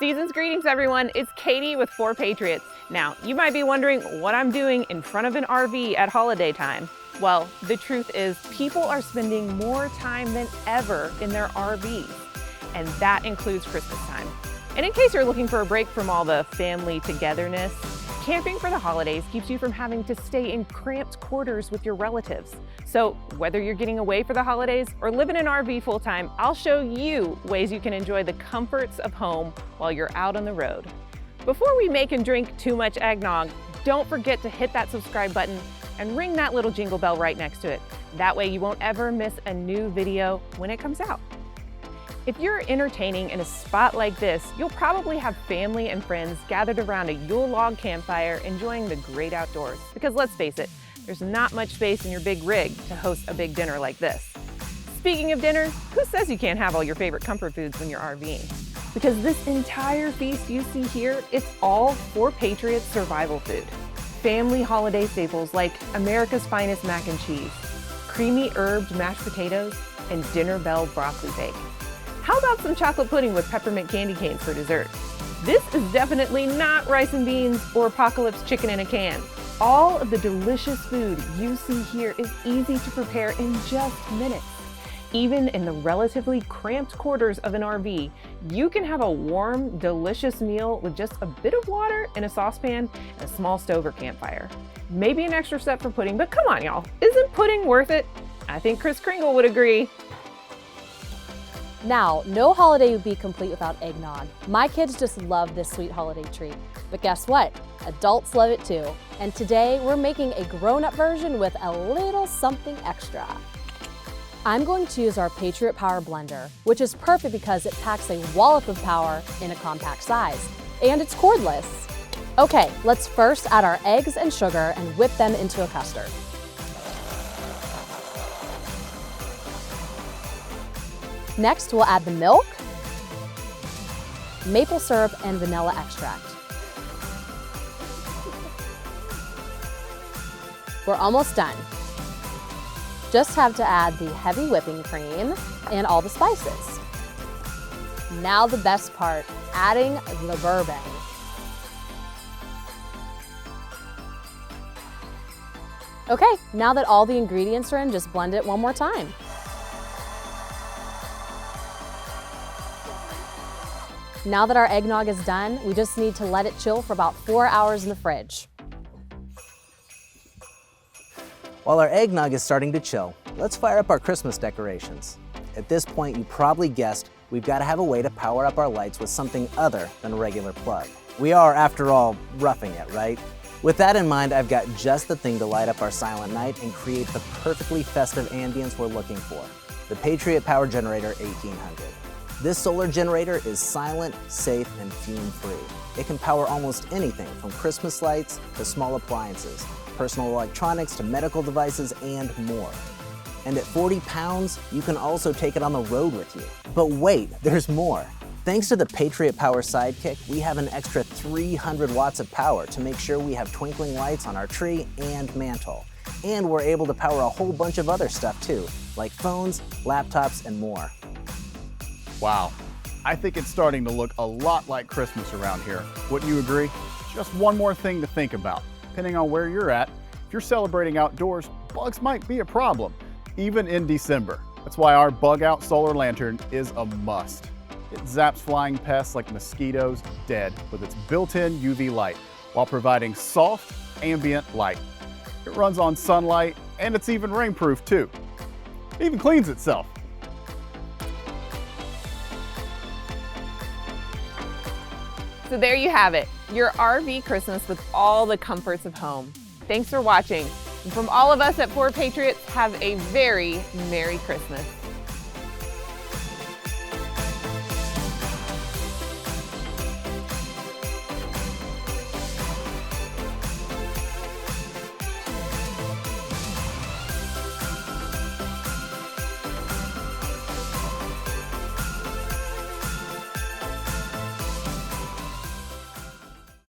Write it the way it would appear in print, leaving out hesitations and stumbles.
Season's greetings, everyone. It's Katie with 4 Patriots. Now, you might be wondering what I'm doing in front of an RV at holiday time. Well, the truth is people are spending more time than ever in their RVs, and that includes Christmas time. And in case you're looking for a break from all the family togetherness, camping for the holidays keeps you from having to stay in cramped quarters with your relatives. So whether you're getting away for the holidays or living in an RV full-time, I'll show you ways you can enjoy the comforts of home while you're out on the road. Before we make and drink too much eggnog, don't forget to hit that subscribe button and ring that little jingle bell right next to it. That way you won't ever miss a new video when it comes out. If you're entertaining in a spot like this, you'll probably have family and friends gathered around a Yule log campfire enjoying the great outdoors. Because let's face it, there's not much space in your big rig to host a big dinner like this. Speaking of dinner, who says you can't have all your favorite comfort foods when you're RVing? Because this entire feast you see here, it's all 4 Patriots survival food. Family holiday staples like America's finest mac and cheese, creamy herbed mashed potatoes, and dinner bell broccoli bake. How about some chocolate pudding with peppermint candy canes for dessert? This is definitely not rice and beans or apocalypse chicken in a can. All of the delicious food you see here is easy to prepare in just minutes. Even in the relatively cramped quarters of an RV, you can have a warm, delicious meal with just a bit of water in a saucepan and a small stove or campfire. Maybe an extra step for pudding, but come on y'all, isn't pudding worth it? I think Kris Kringle would agree. Now, no holiday would be complete without eggnog. My kids just love this sweet holiday treat. But guess what? Adults love it too. And today we're making a grown-up version with a little something extra. I'm going to use our Patriot Power Blender, which is perfect because it packs a wallop of power in a compact size. And it's cordless. Okay, let's first add our eggs and sugar and whip them into a custard. Next, we'll add the milk, maple syrup, and vanilla extract. We're almost done. Just have to add the heavy whipping cream and all the spices. Now the best part, adding the bourbon. Okay, now that all the ingredients are in, just blend it one more time. Now that our eggnog is done, we just need to let it chill for about 4 hours in the fridge. While our eggnog is starting to chill, let's fire up our Christmas decorations. At this point, you probably guessed we've got to have a way to power up our lights with something other than a regular plug. We are, after all, roughing it, right? With that in mind, I've got just the thing to light up our silent night and create the perfectly festive ambience we're looking for, the Patriot Power Generator 1800. This solar generator is silent, safe, and fume-free. It can power almost anything from Christmas lights to small appliances, personal electronics to medical devices, and more. And at 40 pounds, you can also take it on the road with you. But wait, there's more. Thanks to the Patriot Power Sidekick, we have an extra 300 watts of power to make sure we have twinkling lights on our tree and mantle. And we're able to power a whole bunch of other stuff too, like phones, laptops, and more. Wow, I think it's starting to look a lot like Christmas around here. Wouldn't you agree? Just one more thing to think about. Depending on where you're at, if you're celebrating outdoors, bugs might be a problem, even in December. That's why our Bug Out Solar Lantern is a must. It zaps flying pests like mosquitoes dead with its built-in UV light while providing soft, ambient light. It runs on sunlight and it's even rainproof too. It even cleans itself. So there you have it, your RV Christmas with all the comforts of home. Thanks for watching. And from all of us at 4 Patriots, have a very Merry Christmas.